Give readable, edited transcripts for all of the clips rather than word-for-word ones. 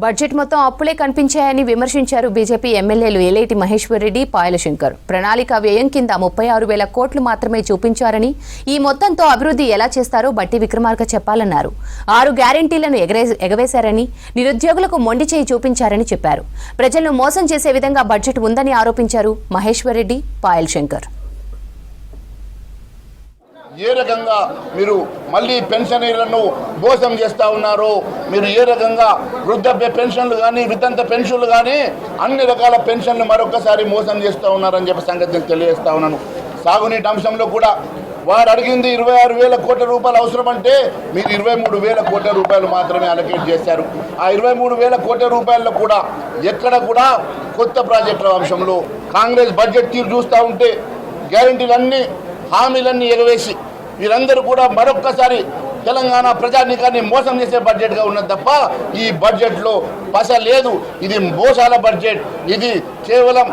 Budget మొత్తం అప్పులే కనిపించాయని విమర్శించారు బీజేపీ ఎమ్మెల్యేలు ఎలేటి మహేశ్వర్ రెడ్డి, పాయల శంకర్. ప్రణాళిక వ్యయం కింద 36,000 కోట్లు మాత్రమే చూపించారని, ఈ మొత్తంతో అభివృద్ధి ఎలా చేస్తారో బట్టి విక్రమార్క చెప్పాలన్నారు. 6 గ్యారెంటీలను ఎగవేశారని, నిరుద్యోగులకు మొండి చేయి చూపించారని చెప్పారు. ప్రజలను మోసం చేసే విధంగా బడ్జెట్ ఉందని ఆరోపించారు మహేశ్వర్ రెడ్డి, పాయల శంకర్. ఏ రకంగా మీరు మళ్ళీ పెన్షనర్లను మోసం చేస్తూ ఉన్నారో, మీరు ఏ రకంగా వృద్ధాప్య పెన్షన్లు కానీ వితంత పెన్షన్లు కానీ అన్ని రకాల పెన్షన్లు మరొకసారి మోసం చేస్తూ ఉన్నారని చెప్పి సంగతిని తెలియజేస్తా ఉన్నాను. సాగునీటి అంశంలో కూడా వారు అడిగింది 26,000 కోట్ల రూపాయలు అవసరం అంటే మీరు 23,000 కోట్ల రూపాయలు మాత్రమే అలొకేట్ చేశారు. ఆ 23,000 కోట్ల రూపాయల్లో కూడా ఎక్కడ కూడా కొత్త ప్రాజెక్టుల అంశంలో కాంగ్రెస్ బడ్జెట్ తీరు చూస్తూ ఉంటే గ్యారెంటీలన్నీ హామీలన్నీ ఎగవేసి వీరందరూ కూడా మరొక్కసారి తెలంగాణ ప్రజానీకాన్ని మోసం చేసే బడ్జెట్గా ఉన్నది తప్ప ఈ బడ్జెట్లో పస లేదు. ఇది మోసాల బడ్జెట్, ఇది కేవలం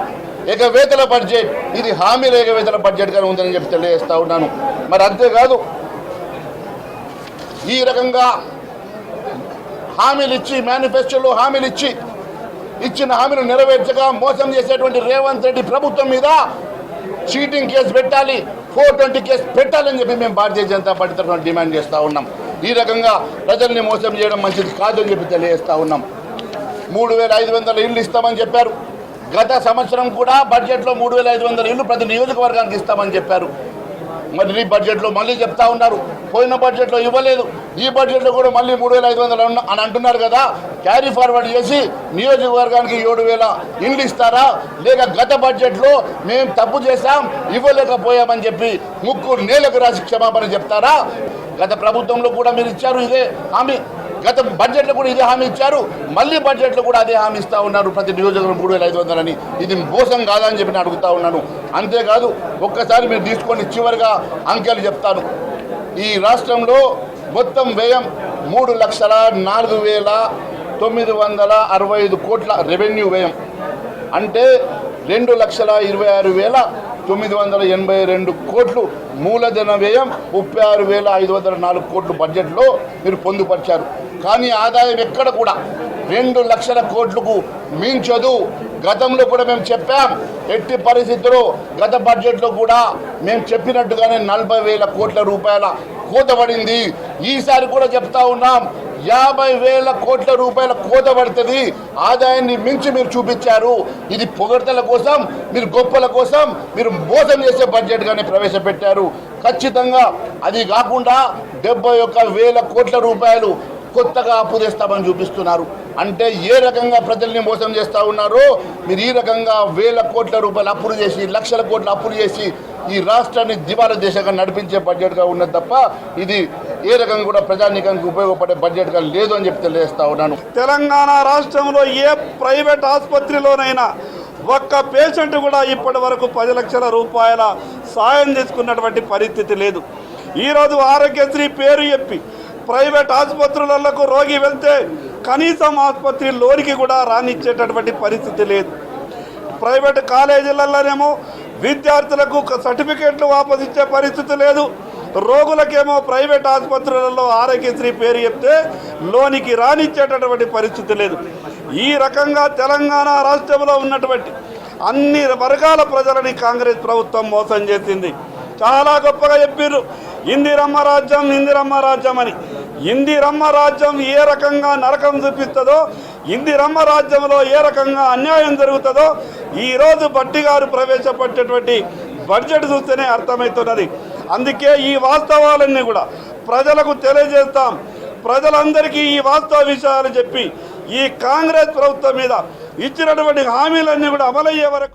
ఎగవేతల బడ్జెట్, ఇది హామీల ఎగవేతల బడ్జెట్గా ఉందని చెప్పి తెలియజేస్తూ ఉన్నాను. మరి అంతేకాదు, ఈ రకంగా హామీలు ఇచ్చి మేనిఫెస్టోలో హామీలు ఇచ్చిన హామీలు నెరవేర్చగా మోసం చేసేటువంటి రేవంత్ రెడ్డి ప్రభుత్వం మీద చీటింగ్ కేసు పెట్టాలి, 420 కేసు పెట్టాలని చెప్పి మేము భారతీయ జనతా పార్టీ తరఫున డిమాండ్ చేస్తూ ఉన్నాం. ఈ రకంగా ప్రజల్ని మోసం చేయడం మంచిది కాదు అని చెప్పి తెలియజేస్తూ ఉన్నాం. 3,500 ఇళ్ళు ఇస్తామని చెప్పారు. గత సంవత్సరం కూడా బడ్జెట్లో 3,500 ఇళ్ళు ప్రతి నియోజకవర్గానికి ఇస్తామని చెప్పారు. మరి ఈ బడ్జెట్లో మళ్ళీ చెప్తా ఉన్నారు పోయిన బడ్జెట్లో ఇవ్వలేదు, ఈ బడ్జెట్లో కూడా మళ్ళీ 3,500 అని అంటున్నారు కదా. క్యారీ ఫార్వర్డ్ చేసి నియోజకవర్గానికి 7,000 ఇండ్లు ఇస్తారా, లేక గత బడ్జెట్లో మేము తప్పు చేశాం ఇవ్వలేకపోయామని చెప్పి ముక్కు నేలకు రాసి క్షమాపణ చెప్తారా? గత ప్రభుత్వంలో కూడా మీరు ఇచ్చారు ఇదే హామీ, గత బడ్జెట్లో కూడా ఇదే హామీ ఇచ్చారు, మళ్ళీ బడ్జెట్లో కూడా అదే హామీ ఇస్తూ ఉన్నారు ప్రతి నియోజకవర్గం 3,500 అని. ఇది మోసం కాదని చెప్పి నేను అడుగుతూ ఉన్నాను. అంతేకాదు, ఒక్కసారి మీరు తీసుకొని చివరిగా అంకెలు చెప్తాను. ఈ రాష్ట్రంలో మొత్తం వ్యయం 3,04,965 కోట్ల రెవెన్యూ వ్యయం అంటే 2,26,982 కోట్లు మూలధన వ్యయం, 36,504 కోట్లు బడ్జెట్లో మీరు పొందుపరిచారు. కానీ ఆదాయం ఎక్కడ కూడా 2 లక్షల కోట్లకు మించదు. గతంలో కూడా మేము చెప్పాం, ఎట్టి పరిస్థితుల్లో గత బడ్జెట్లో కూడా మేము చెప్పినట్టుగానే 40,000 కోట్ల రూపాయల కోత పడింది. ఈసారి కూడా చెప్తా ఉన్నాం, 50,000 కోట్ల రూపాయల కోత పడుతుంది. ఆదాయాన్ని మించి మీరు చూపించారు. ఇది పొగడ్తల కోసం, మీరు గొప్పల కోసం మీరు మోసం చేసే బడ్జెట్గానే ప్రవేశపెట్టారు. ఖచ్చితంగా అది కాకుండా 71,000 కోట్ల రూపాయలు కొత్తగా అప్పు తెస్తామని చూపిస్తున్నారు. అంటే ఏ రకంగా ప్రజల్ని మోసం చేస్తూ ఉన్నారో మీరు ఈ రకంగా 1,000 కోట్ల రూపాయలు అప్పులు చేసి, లక్షల కోట్ల అప్పులు చేసి ఈ రాష్ట్రాన్ని దివాలా దేశంగా నడిపించే బడ్జెట్గా ఉన్నది తప్ప ఇది ఏ రకంగా కూడా ప్రజానీకానికి ఉపయోగపడే బడ్జెట్గా లేదు అని చెప్పి తెలియజేస్తా ఉన్నాను. తెలంగాణ రాష్ట్రంలో ఏ ప్రైవేట్ ఆసుపత్రిలోనైనా ఒక్క పేషెంట్ కూడా ఇప్పటి వరకు 10 లక్షల రూపాయల సాయం తీసుకున్నటువంటి పరిస్థితి లేదు. ఈరోజు ఆరోగ్యశ్రీ పేరు చెప్పి ప్రైవేట్ ఆసుపత్రులకు రోగి వెళ్తే కనీసం ఆసుపత్రి లోనికి కూడా రానిచ్చేటటువంటి పరిస్థితి లేదు. ప్రైవేట్ కాలేజీలలోనేమో విద్యార్థులకు సర్టిఫికేట్లు వాపసిచ్చే పరిస్థితి లేదు. రోగులకేమో ప్రైవేట్ ఆసుపత్రులలో ఆరోగ్యశ్రీ పేరు చెప్తే లోనికి రానిచ్చేటటువంటి పరిస్థితి లేదు. ఈ రకంగా తెలంగాణ రాష్ట్రంలో ఉన్నటువంటి అన్ని వర్గాల ప్రజలని కాంగ్రెస్ ప్రభుత్వం మోసం చేసింది. చాలా గొప్పగా చెప్పారు ఇందిరమ్మ రాజ్యం, ఇందిరమ్మ రాజ్యం అని. ఇందిరమ్మ రాజ్యం ఏ రకంగా నరకం చూపిస్తుందో, ఇందిరమ్మ రాజ్యంలో ఏ రకంగా అన్యాయం జరుగుతుందో ఈరోజు బట్టి గారు ప్రవేశపెట్టేటువంటి బడ్జెట్ చూస్తేనే అర్థమవుతున్నది. అందుకే ఈ వాస్తవాలన్నీ కూడా ప్రజలకు తెలియజేస్తాం. ప్రజలందరికీ ఈ వాస్తవ విషయాలు చెప్పి ఈ కాంగ్రెస్ ప్రభుత్వం మీద ఇచ్చినటువంటి హామీలన్నీ కూడా అమలయ్యే వరకు